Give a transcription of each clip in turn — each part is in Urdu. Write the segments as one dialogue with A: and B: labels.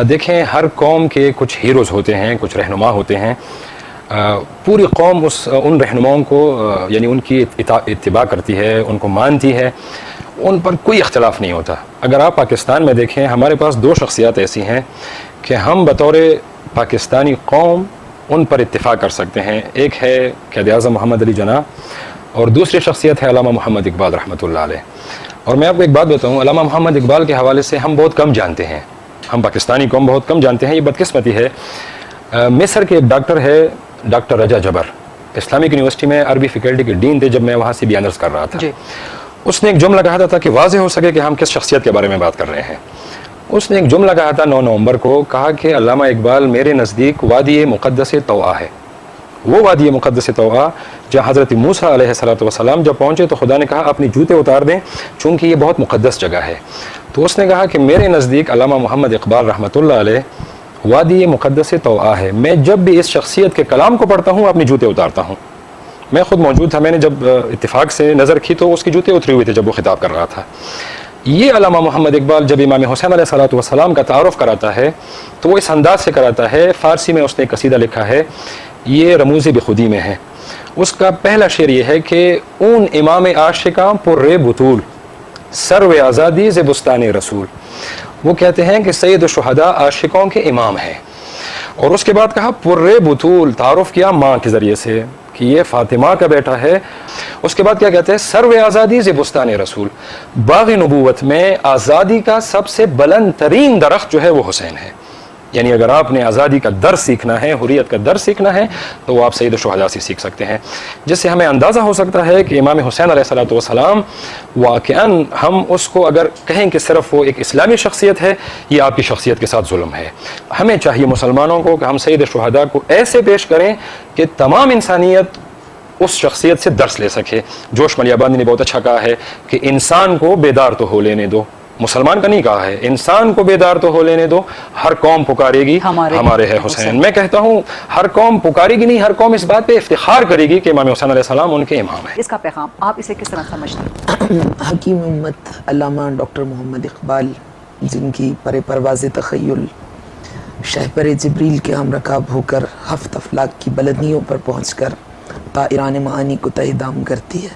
A: دیکھیں ہر قوم کے کچھ ہیروز ہوتے ہیں، کچھ رہنما ہوتے ہیں. پوری قوم ان رہنماؤں کو یعنی ان کی اتباع کرتی ہے، ان کو مانتی ہے، ان پر کوئی اختلاف نہیں ہوتا. اگر آپ پاکستان میں دیکھیں ہمارے پاس دو شخصیات ایسی ہیں کہ ہم بطور پاکستانی قوم ان پر اتفاق کر سکتے ہیں. ایک ہے قائد اعظم محمد علی جناح اور دوسری شخصیت ہے علامہ محمد اقبال رحمۃ اللہ علیہ. اور میں آپ کو ایک بات بتاؤں، علامہ محمد اقبال کے حوالے سے ہم بہت کم جانتے ہیں، ہم پاکستانی قوم بہت کم جانتے ہیں. یہ بدقسمتی ہے. مصر کے ایک ڈاکٹر ہے ڈاکٹر رجا جبر، اسلامک یونیورسٹی میں عربی فیکلٹی کے ڈین تھے جب میں وہاں سے بھی آنرز کر رہا تھا. اس نے ایک جملہ کہا تھا کہ واضح ہو سکے کہ ہم کس شخصیت کے بارے میں بات کر رہے ہیں. اس نے ایک جملہ کہا تھا 9 نومبر کو، کہا کہ علامہ اقبال میرے نزدیک وادی مقدس طوعا ہے. وہ وادی مقدس طوعا جہاں حضرت موسیٰ علیہ السلام جب پہنچے تو خدا نے کہا اپنی جوتے اتار دیں چونکہ یہ بہت مقدس جگہ ہے. تو اس نے کہا کہ میرے نزدیک علامہ محمد اقبال رحمۃ اللہ علیہ وادی مقدس طوعا ہے. میں جب بھی اس شخصیت کے کلام کو پڑھتا ہوں اپنی جوتے اتارتا ہوں. میں خود موجود تھا، میں نے جب اتفاق سے نظر کی تو اس کی جوتے اتری ہوئی تھے جب وہ خطاب کر رہا تھا. یہ علامہ محمد اقبال جب امام حسین علیہ السلام کا تعارف کراتا ہے تو وہ اس انداز سے کراتا ہے. فارسی میں اس نے قصیدہ لکھا ہے، یہ رموز بخودی میں ہے. اس کا پہلا شعر یہ ہے کہ اون امام عاشقاں پر بطول سرو آزادی ز بستان رسول. وہ کہتے ہیں کہ سید الشہداء عاشقوں کے امام ہیں. اور اس کے بعد کہا پر بطول، تعارف کیا ماں کے ذریعے سے کہ یہ فاطمہ کا بیٹا ہے. اس کے بعد کیا کہتے ہیں سرو آزادی ز بستان رسول، باغ نبوت میں آزادی کا سب سے بلند ترین درخت جو ہے وہ حسین ہے. یعنی اگر آپ نے آزادی کا در سیکھنا ہے، حریت کا در سیکھنا ہے تو وہ آپ سید الشہداء سے سیکھ سکتے ہیں. جس سے ہمیں اندازہ ہو سکتا ہے کہ امام حسین علیہ السلام واقعاً ہم اس کو اگر کہیں کہ صرف وہ ایک اسلامی شخصیت ہے، یہ آپ کی شخصیت کے ساتھ ظلم ہے. ہمیں چاہیے مسلمانوں کو کہ ہم سید الشہداء کو ایسے پیش کریں کہ تمام انسانیت اس شخصیت سے درس لے سکے. جوش ملیابادی نے بہت اچھا کہا ہے کہ انسان کو بیدار تو ہو لینے دو. مسلمان کا نہیں کہا ہے، انسان کو بیدار تو ہو لینے دو. ہر قوم پکارے گی ہمارے ہے حسین. میں کہتا ہوں ہر قوم پکارے گی نہیں، ہر قوم اس بات پہ افتخار کرے گی کہ امام حسین علیہ السلام ان کے امام ہیں.
B: اس کا پیغام آپ اسے کس طرح سمجھتے ہیں؟
C: حکیم امت علامہ ڈاکٹر محمد اقبال، جن کی پرواز تخیل شہپر جبریل کے ہم رکاب ہو کر ہفت افلاک کی بلندیوں پر پہنچ کر طائران معانی کو تہ دام کرتی ہے،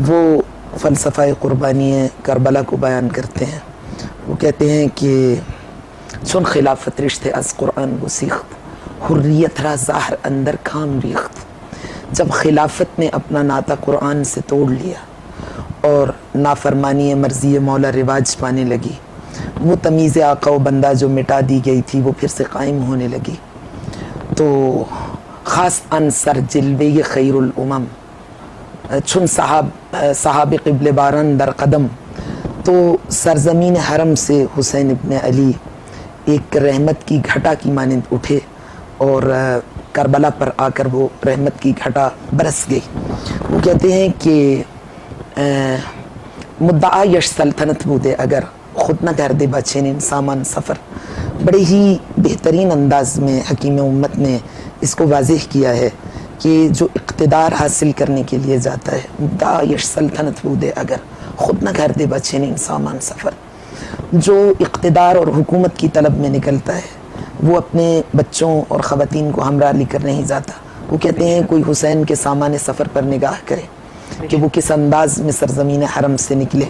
C: وہ فلسفہ قربانی کربلا کو بیان کرتے ہیں. وہ کہتے ہیں کہ چون خلافت رشتے از قرآن گسیخت حریت را ظاہر اندر کام ریخت. جب خلافت نے اپنا ناطہ قرآن سے توڑ لیا اور نافرمانی مرضی مولا رواج پانے لگی، وہ تمیز آقا و بندہ جو مٹا دی گئی تھی وہ پھر سے قائم ہونے لگی. تو خاص انصر جلوے خیر الامم چون صحاب قبل باران در قدم. تو سرزمین حرم سے حسین ابن علی ایک رحمت کی گھٹا کی مانند اٹھے اور کربلا پر آ کر وہ رحمت کی گھٹا برس گئی. وہ کہتے ہیں کہ مدعا یش سلطنت بودے اگر خود نہ کر دے بچین سامان سفر. بڑے ہی بہترین انداز میں حکیم امت نے اس کو واضح کیا ہے کہ جو اقتدار حاصل کرنے کے لیے جاتا ہے، مدعا یش سلطنت بودے اگر خود نہ کر دے بچین سامان سفر. جو اقتدار اور حکومت کی طلب میں نکلتا ہے وہ اپنے بچوں اور خواتین کو ہمراہ لے کر نہیں جاتا. وہ کہتے ہیں کوئی حسین کے سامان سفر پر نگاہ کرے کہ وہ کس انداز میں سرزمین حرم سے نکلے.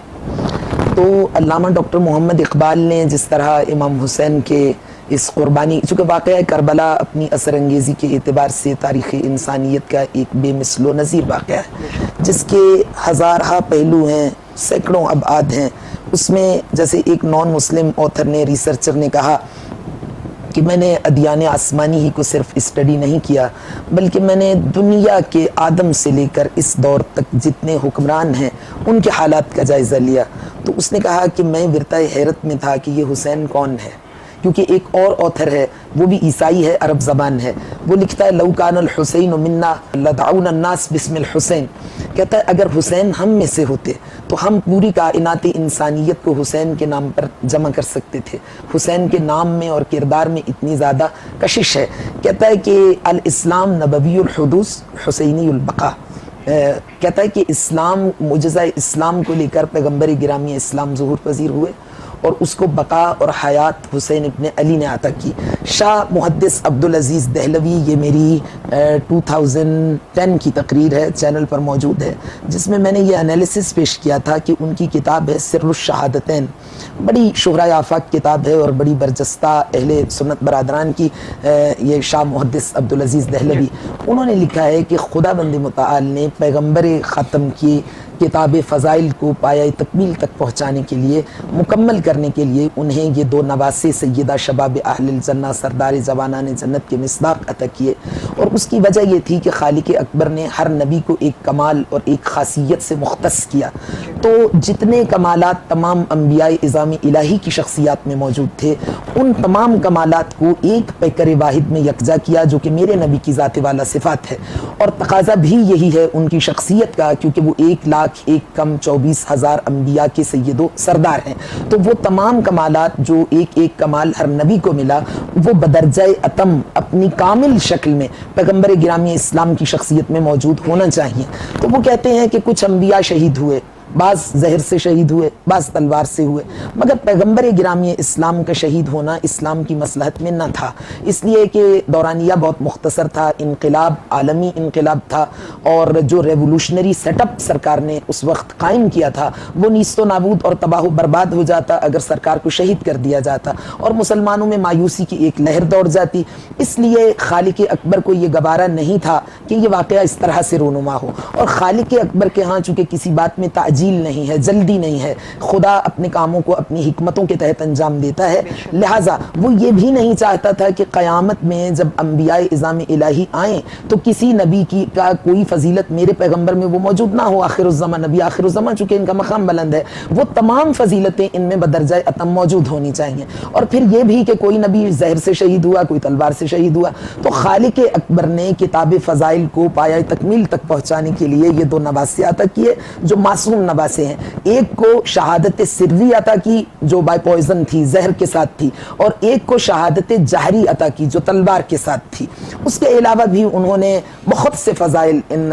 C: تو علامہ ڈاکٹر محمد اقبال نے جس طرح امام حسین کے اس قربانی، چونکہ واقعہ کربلا اپنی اثر انگیزی کے اعتبار سے تاریخ انسانیت کا ایک بے مثل و نظیر واقعہ ہے جس کے ہزارہ پہلو ہیں، سینکڑوں ابعاد ہیں. اس میں جیسے ایک نان مسلم آتھر نے، ریسرچر نے کہا کہ میں نے ادیان آسمانی ہی کو صرف اسٹڈی نہیں کیا بلکہ میں نے دنیا کے آدم سے لے کر اس دور تک جتنے حکمران ہیں ان کے حالات کا جائزہ لیا. تو اس نے کہا کہ میں ورطۂ حیرت میں تھا کہ یہ حسین کون ہے، کیونکہ ایک اور آتھر ہے وہ بھی عیسائی ہے، عرب زبان ہے. وہ لکھتا ہے لو کان الحسین منا لدعونا الناس باسم الحسین. کہتا ہے اگر حسین ہم میں سے ہوتے تو ہم پوری کائنات انسانیت کو حسین کے نام پر جمع کر سکتے تھے. حسین کے نام میں اور کردار میں اتنی زیادہ کشش ہے. کہتا ہے کہ الاسلام نبوی الحدوث حسینی البقاء. کہتا ہے کہ اسلام، معجزہ اسلام کو لے کر پیغمبر گرامی اسلام ظہور پذیر ہوئے اور اس کو بقا اور حیات حسین ابن علی نے عطا کی. شاہ محدث عبدالعزیز دہلوی، یہ میری 2010 کی تقریر ہے، چینل پر موجود ہے، جس میں میں نے یہ انالیسس پیش کیا تھا کہ ان کی کتاب ہے سر الشہادتین، بڑی شہرہ آفاق کتاب ہے اور بڑی برجستہ اہل سنت برادران کی. یہ شاہ محدث عبدالعزیز دہلوی انہوں نے لکھا ہے کہ خدا بند متعال نے پیغمبر ختم کی کتاب فضائل کو پایہ تکمیل تک پہنچانے کے لیے، مکمل کرنے کے لیے انہیں یہ 2 نواسے سیدہ شباب اہل الجنہ سردار جوانان جنت کے مصداق عطا کیے. اور اس کی وجہ یہ تھی کہ خالق اکبر نے ہر نبی کو ایک کمال اور ایک خاصیت سے مختص کیا. تو جتنے کمالات تمام انبیاء اعظام الہی کی شخصیات میں موجود تھے، ان تمام کمالات کو ایک پیکر واحد میں یکجا کیا جو کہ میرے نبی کی ذات والا صفات ہے. اور تقاضا بھی یہی ہے ان کی شخصیت کا، کیونکہ وہ 1,01,24,000 انبیاء کے سید و سردار ہیں. تو وہ تمام کمالات جو ایک کمال ہر نبی کو ملا، وہ بدرجہ اتم اپنی کامل شکل میں پیغمبر گرامی اسلام کی شخصیت میں موجود ہونا چاہیے. تو وہ کہتے ہیں کہ کچھ انبیاء شہید ہوئے، بعض زہر سے شہید ہوئے، بعض تلوار سے ہوئے، مگر پیغمبر گرامی اسلام کا شہید ہونا اسلام کی مصلحت میں نہ تھا، اس لیے کہ دورانیہ بہت مختصر تھا، انقلاب عالمی انقلاب تھا، اور جو ریولوشنری سیٹ اپ سرکار نے اس وقت قائم کیا تھا وہ نیست و نابود اور تباہ و برباد ہو جاتا اگر سرکار کو شہید کر دیا جاتا، اور مسلمانوں میں مایوسی کی ایک لہر دوڑ جاتی. اس لیے خالق اکبر کو یہ گوارا نہیں تھا کہ یہ واقعہ اس طرح سے رونما ہو. اور خالق اکبر کے ہاں چونکہ کسی بات میں تعجیل نہیں ہے، جلدی نہیں ہے، خدا اپنے کاموں کو اپنی حکمتوں کے تحت انجام دیتا ہے، لہٰذا وہ یہ بھی نہیں چاہتا تھا کہ قیامت میں جب انبیاء اعظام الہی آئیں تو کسی نبی کی کا کوئی فضیلت میرے پیغمبر میں وہ موجود نہ ہو. آخر الزمان نبی آخر الزمان چونکہ ان کا مقام بلند ہے، وہ تمام فضیلتیں ان میں بدرجہ اتم موجود ہونی چاہیے. اور پھر یہ بھی کہ کوئی نبی زہر سے شہید ہوا، کوئی تلوار سے شہید ہوا. تو خالق اکبر نے کتاب فضائل کو پایہ تکمیل تک پہنچانے کے لیے یہ 2 نواسے عطا کیے جو معصوم نواسے ہیں. ایک کو شہادت سری عطا کی جو بائی پوائزن تھی، زہر کے ساتھ تھی، اور ایک کو شہادت جہری عطا کی جو تلوار کے ساتھ تھی. اس کے علاوہ بھی انہوں نے بہت سے فضائل ان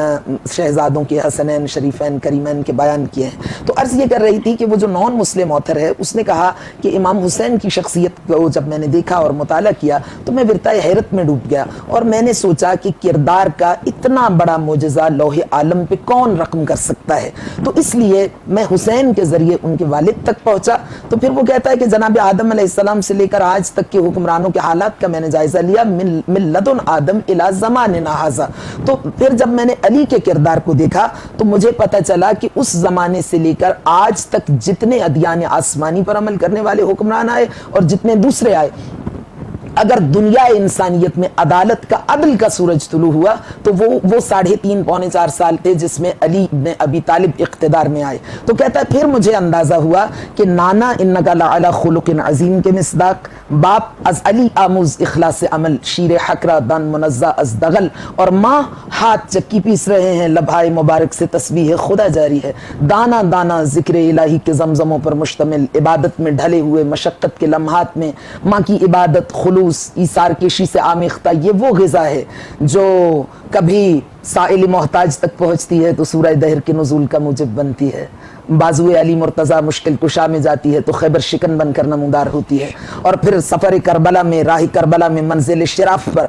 C: شہزادوں کے حسنین شریفین کریمین کے بیان کیے ہیں. تو عرض یہ کر رہی تھی کہ وہ جو نان مسلم آتھر ہے اس نے کہا کہ امام حسین کی شخصیت کو جب میں نے دیکھا اور مطالعہ کیا تو میں ورطۂ حیرت میں ڈوب گیا، اور میں نے سوچا کہ کردار کا اتنا بڑا معجزہ لوح عالم پہ کون رقم کر سکتا ہے. تو اس لیے میں حسین کے ذریعے ان کے والد تک پہنچا. تو پھر وہ کہتا ہے کہ جناب آدم علیہ السلام سے لے کر آج تک کے حکمرانوں کے حالات کا میں نے جائزہ لیا، من لدن آدم الی زماننا ھذا. تو پھر جب میں نے علی کے کردار کو دیکھا تو مجھے پتہ چلا کہ اس زمانے سے لے کر آج تک جتنے ادیان آسمانی پر عمل کرنے والے حکمران آئے اور جتنے دوسرے آئے، اگر دنیا انسانیت میں عدالت کا عدل کا سورج طلوع ہوا تو وہ 3.5 پونے 4 سال تھے جس میں علی ابن ابی طالب اقتدار میں آئے. تو کہتا ہے پھر مجھے اندازہ ہوا کہ نانا انکا لعلی خلق عظیم کے مصداق، باپ از علی آموز اخلاص عمل، شیر حکرہ دان منزہ از دغل، اور ماں ہاتھ چکی پیس رہے ہیں لبھائے مبارک سے تسبیح خدا جاری ہے. دانا دانا ذکر الہی کے زمزموں پر مشتمل، عبادت میں ڈھلے ہوئے مشقت کے لمحات میں ماں کی عبادت خلوص ایثار کشی سے آمیختہ، یہ وہ غذا ہے جو کبھی سائل محتاج تک پہنچتی ہے تو سورہ دہر کے نزول کا موجب بنتی ہے، بازوئے علی مرتضیٰ مشکل کشا میں جاتی ہے تو خیبر شکن بن کر نمودار ہوتی ہے، اور پھر سفر کربلا میں راہ کربلا میں منزل شراف پر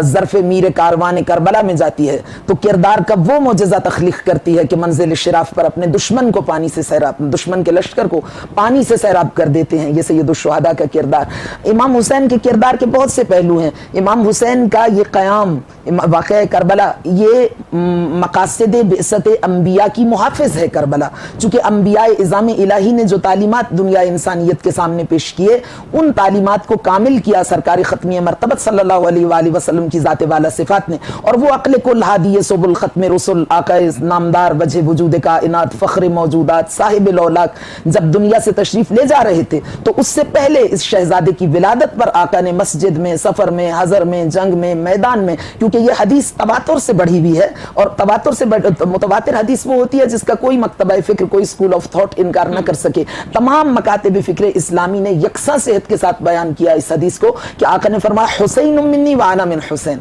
C: ظرف میر کاروان کربلا میں جاتی ہے تو کردار کا وہ معجزہ تخلیق کرتی ہے کہ منزل شراف پر اپنے دشمن کو پانی سے سیراب، دشمن کے لشکر کو پانی سے سیراب کر دیتے ہیں. یہ سید الشہداء کا کردار. امام حسین کے کردار کے بہت سے پہلو ہیں. امام حسین کا یہ قیام، واقعہ کربلا، یہ مقاصد بعثت انبیاء کی محافظ ہے کربلا. چونکہ انبیاء اعظام الہی نے جو تعلیمات دنیا انسانیت کے سامنے پیش کیے، ان تعلیمات کو کامل کیا سرکار ختمی مرتبت صلی اللہ علیہ وآلہ وسلم کی ذات والا صفات نے. اور وہ عقل کل ہادی سبل ختم رسل، آقا نامدار وجہ وجود کائنات، فخر موجودات، صاحب الاولاق، جب دنیا سے تشریف لے جا رہے تھے تو اس سے پہلے اس شہزادے کی ولادت پر آقا نے مسجد میں، سفر میں، حضر میں، جنگ میں، میدان میں، کیونکہ یہ حدیث تواتر سے بڑھی ہوئی ہے، اور تواتر سے متواتر حدیث وہ ہوتی ہے جس کا کوئی مکتبہ فکر، کوئی اسکول آف تھاٹ انکار نہ کر سکے. تمام مکاتب فکر اسلامی نے یکساں صحت کے ساتھ بیان کیا اس حدیث کو کہ آقا نے فرمایا حسین منی وانا من حسین،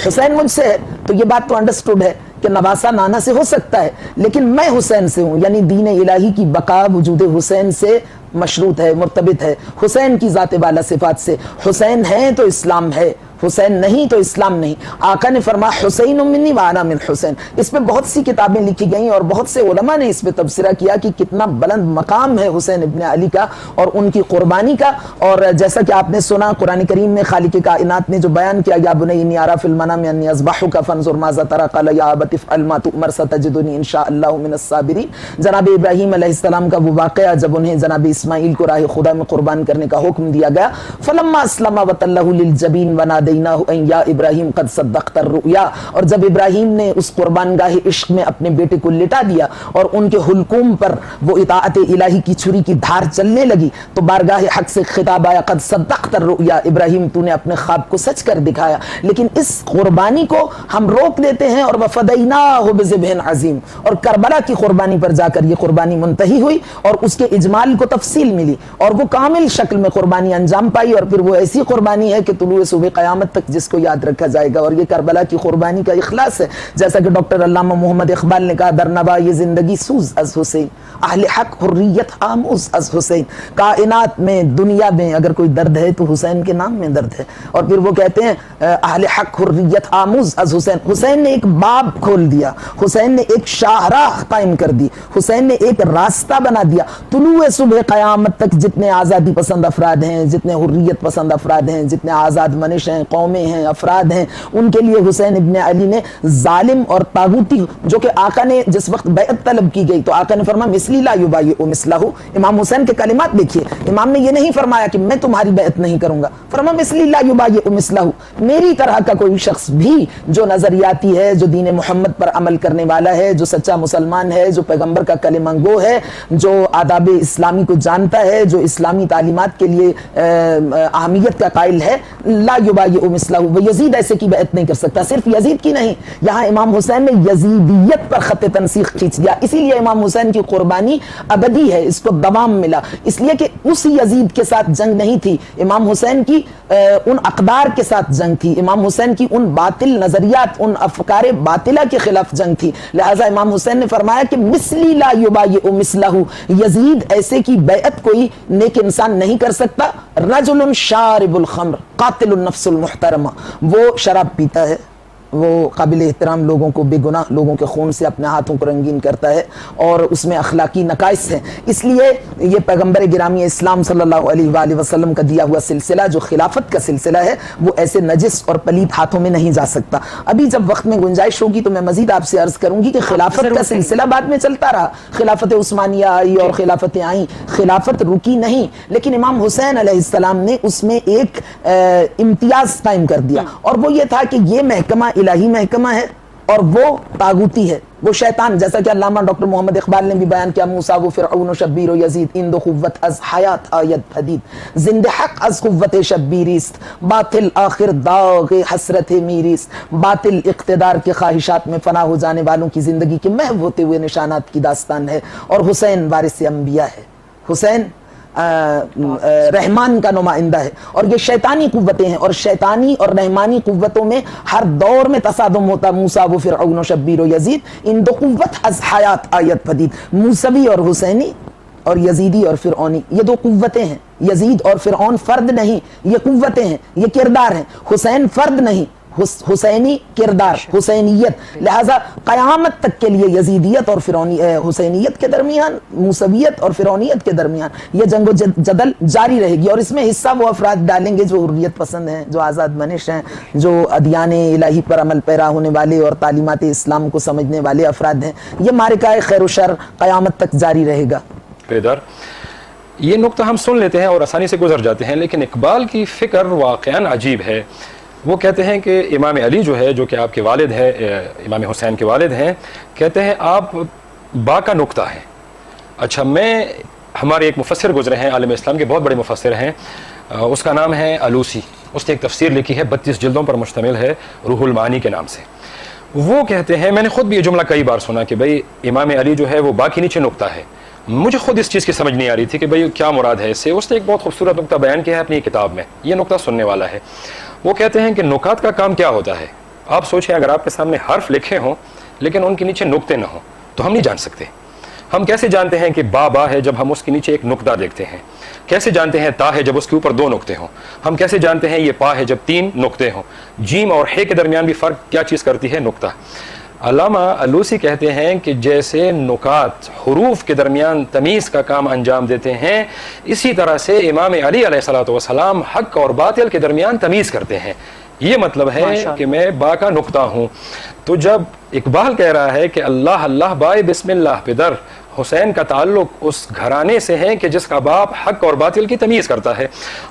C: حسین مجھ سے ہے. تو یہ بات تو انڈرسٹوڈ ہے کہ نواسا نانا سے ہو سکتا ہے لیکن میں حسین سے ہوں، یعنی دین الہی کی بقا وجود حسین سے مشروط ہے, مرتبط ہے حسین کی ذات والا صفات سے. حسین ہیں تو اسلام ہے, حسین نہیں تو اسلام نہیں. آقا نے فرمایا حسین منی وانا من حسین. اس پہ بہت سی کتابیں لکھی گئیں اور بہت سے علماء نے اس پہ تبصرہ کیا کہ کتنا بلند مقام ہے حسین ابن علی کا اور ان کی قربانی کا. اور جیسا کہ آپ نے سنا قرآن کریم میں خالق کائنات نے جو بیان کیا, یا بنی انی اری فی المنام انی اذبحک فانظر ماذا تری قال یا ابت افعل ما تؤمر ستجدنی ان شاء اللہ من الصابرین. جناب ابراہیم علیہ السلام کا وہ واقعہ جب انہیں جناب اسماعیل کو راہ خدا میں قربان کرنے کا حکم دیا گیا, فلما اسلم وتلہ للجبین ونادیناہ ان یا ابراہیم قد صدقت الرؤیا. اور جب ابراہیم نے اس قربان گاہ عشق میں اپنے بیٹے کو لٹا دیا اور ان کے حلقوم پر وہ اطاعت الہی کی چھری کی دھار چلنے لگی تو بارگاہ حق سے خطاب آیا, قد صدقت الرؤیا, ابراہیم تو نے اپنے خواب کو سچ کر دکھایا. لیکن اس قربانی کو ہم روک دیتے ہیں اور وفدیناہ بذبح عظیم, اور کربلا کی قربانی پر جا کر یہ قربانی منتہی ہوئی اور اس کے اجمال کو تفصیل ملی اور وہ کامل شکل میں قربانی انجام پائی. اور پھر وہ ایسی قربانی ہے کہ طلوع صبح قیامت تک جس کو یاد رکھا جائے گا. اور یہ کربلا کی قربانی کا اخلاص ہے, جیسا کہ ڈاکٹر علامہ محمد اقبال نے کہا, درنوا یہ زندگی سوز از حسین, اہل حق حریت آموز از حسین. کائنات میں دنیا میں اگر کوئی درد ہے تو حسین کے نام میں درد ہے. اور پھر وہ کہتے ہیں اہل حق حریت آموز از حسین. حسین نے ایک باب کھول دیا, حسین نے ایک شاہراہ قائم کر دی, حسین نے ایک راستہ بنا دیا. طلوع صبح قیامت تک جتنے آزادی پسند افراد ہیں, جتنے حریت پسند افراد ہیں, جتنے آزاد منش ہیں, قومیں ہیں, افراد ہیں, ان کے لیے حسین ابن علی نے ظالم اور طاغوتی, جو کہ آقا نے جس وقت بیعت طلب کی گئی تو آقا نے فرمایا مثلی لا یبایع مثلہ. امام حسین کے کلمات دیکھیے, امام نے یہ نہیں فرمایا کہ میں تمہاری بیعت نہیں کروں گا, فرمایا مثلی لا یبایع مثلہ, میری طرح کا کوئی شخص بھی جو نظریاتی ہے, جو دین محمد پر عمل کرنے والا ہے, جو سچا مسلمان ہے, جو پیغمبر کا کلمہ گو ہے, جو آداب اسلامی کو جانتا ہے, جو اسلامی تعلیمات کے لیے اہمیت کا قائل ہے, لا یبایع مثلہ, وہ یزید ایسے کی بیعت نہیں کر سکتا. صرف یزید کی نہیں, یہاں امام حسین نے یزیدیت پر خط تنسیخ کھینچ دیا. اسی لیے امام حسین کی قربانی ابدی ہے, اس کو دوام ملا, اس لیے کہ اس یزید کے ساتھ جنگ نہیں تھی, امام حسین کی ان اقدار کے ساتھ جنگ تھی, امام حسین کی ان باطل نظریات, ان افکار باطلہ کے خلاف جنگ تھی. لہٰذا امام حسین نے فرمایا کہ مثلی لا یبایع مثلہ, یزید ایسے کی بیعت کوئی نیک انسان نہیں کر سکتا. رجل شارب الخمر قاتل النفس المحترمہ, وہ شراب پیتا ہے, وہ قابل احترام لوگوں کو, بے گناہ لوگوں کے خون سے اپنے ہاتھوں کو رنگین کرتا ہے اور اس میں اخلاقی نقائص ہیں. اس لیے یہ پیغمبر گرامی اسلام صلی اللہ علیہ وآلہ وسلم کا دیا ہوا سلسلہ جو خلافت کا سلسلہ ہے وہ ایسے نجس اور پلیت ہاتھوں میں نہیں جا سکتا. ابھی جب وقت میں گنجائش ہوگی تو میں مزید آپ سے عرض کروں گی کہ خلافت کا سلسلہ بعد میں چلتا رہا, خلافت عثمانیہ آئی اور خلافتیں آئیں, خلافت رکی نہیں, لیکن امام حسین علیہ السلام نے اس میں ایک امتیاز قائم کر دیا اور وہ یہ تھا کہ یہ محکمہ الہی محکمہ ہے اور وہ طاغوتی ہے, وہ شیطان, جیسا کہ علامہ ڈاکٹر محمد اقبال نے بھی بیان کیا, موسیٰ و فرعون و شبیر و یزید, اندو قوت از حیات آیت حدید, زند حق از قوت شبیریست, باطل آخر داغ حسرت میریست. باطل اقتدار کے خواہشات میں فنا ہو جانے والوں کی زندگی کے محو ہوتے ہوئے نشانات کی داستان ہے. اور حسین وارث انبیاء ہے, حسین رحمان کا نمائندہ ہے. اور یہ شیطانی قوتیں ہیں اور شیطانی اور رحمانی قوتوں میں ہر دور میں تصادم ہوتا. موسیٰ و فرعون و شبیر و یزید, ان دو قوت از حیات آیت پدید. موسوی اور حسینی اور یزیدی اور فرعونی, یہ دو قوتیں ہیں. یزید اور فرعون فرد نہیں, یہ قوتیں ہیں, یہ کردار ہیں. حسین فرد نہیں, حسینی کردار, حسینیت. لہذا قیامت تک کے لیے یزیدیت اور حسینیت کے درمیان, موسویت اور فرعونیت کے درمیان یہ جنگ و جدل جاری رہے گی. اور اس میں حصہ وہ افراد ڈالیں گے جو حریت پسند ہیں, جو آزاد منش ہیں, جو ادیان الہی پر عمل پیرا ہونے والے اور تعلیمات اسلام کو سمجھنے والے افراد ہیں. یہ معرکہ خیر و شر قیامت تک جاری رہے گا.
A: پیدار, یہ نقطہ ہم سن لیتے ہیں اور آسانی سے گزر جاتے ہیں, لیکن اقبال کی فکر واقعاً عجیب ہے. وہ کہتے ہیں کہ امام علی جو ہے, جو کہ آپ کے والد ہے, امام حسین کے والد ہیں, کہتے ہیں آپ با کا نقطہ ہیں. اچھا, ہمارے ایک مفسر گزرے ہیں, عالم اسلام کے بہت بڑے مفسر ہیں, اس کا نام ہے علوسی. اس نے ایک تفسیر لکھی ہے, 32 جلدوں پر مشتمل ہے, روح المعانی کے نام سے. وہ کہتے ہیں, میں نے خود بھی یہ جملہ کئی بار سنا کہ بھئی امام علی جو ہے وہ با کے نیچے نقطہ ہے. مجھے خود اس چیز کی سمجھ نہیں آ رہی تھی کہ بھئی کیا مراد ہے اس سے. اس نے ایک بہت خوبصورت نقطہ بیان کیا ہے اپنی کتاب میں, یہ نقطہ سننے والا ہے. وہ کہتے ہیں کہ نکات کا کام کیا ہوتا ہے. آپ سوچیں, اگر آپ کے سامنے حرف لکھے ہوں لیکن ان کے نیچے نقطے نہ ہوں تو ہم نہیں جان سکتے. ہم کیسے جانتے ہیں کہ با با ہے جب ہم اس کے نیچے ایک نقطہ دیکھتے ہیں؟ کیسے جانتے ہیں تا ہے جب اس کے اوپر 2 نقطے ہوں؟ ہم کیسے جانتے ہیں یہ پا ہے جب 3 نقطے ہوں؟ جیم اور ہے کے درمیان بھی فرق کیا چیز کرتی ہے؟ نقطہ۔ علامہ الوسی کہتے ہیں کہ جیسے نکات حروف کے درمیان تمیز کا کام انجام دیتے ہیں، اسی طرح سے امام علی علیہ الصلوۃ والسلام حق اور باطل کے درمیان تمیز کرتے ہیں۔ یہ مطلب ہے کہ میں با کا نقطہ ہوں۔ تو جب اقبال کہہ رہا ہے کہ اللہ اللہ بائے بسم اللہ پہ در، حسین کا تعلق اس گھرانے سے ہے کہ جس کا باپ حق اور باطل کی تمیز کرتا ہے،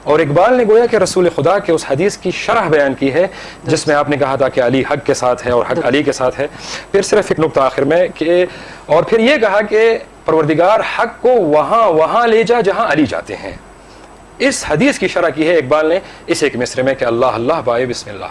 A: اور اقبال نے گویا کہ رسول خدا کے اس حدیث کی شرح بیان کی ہے جس میں آپ نے کہا تھا کہ علی حق کے ساتھ ہے اور حق علی کے ساتھ ہے۔ پھر صرف ایک نقطہ آخر میں کہ اور پھر یہ کہا کہ پروردگار حق کو وہاں لے جا جہاں علی جاتے ہیں۔ اس حدیث کی شرح کی ہے اقبال نے اس ایک مصرے میں کہ اللہ اللہ بائے بسم اللہ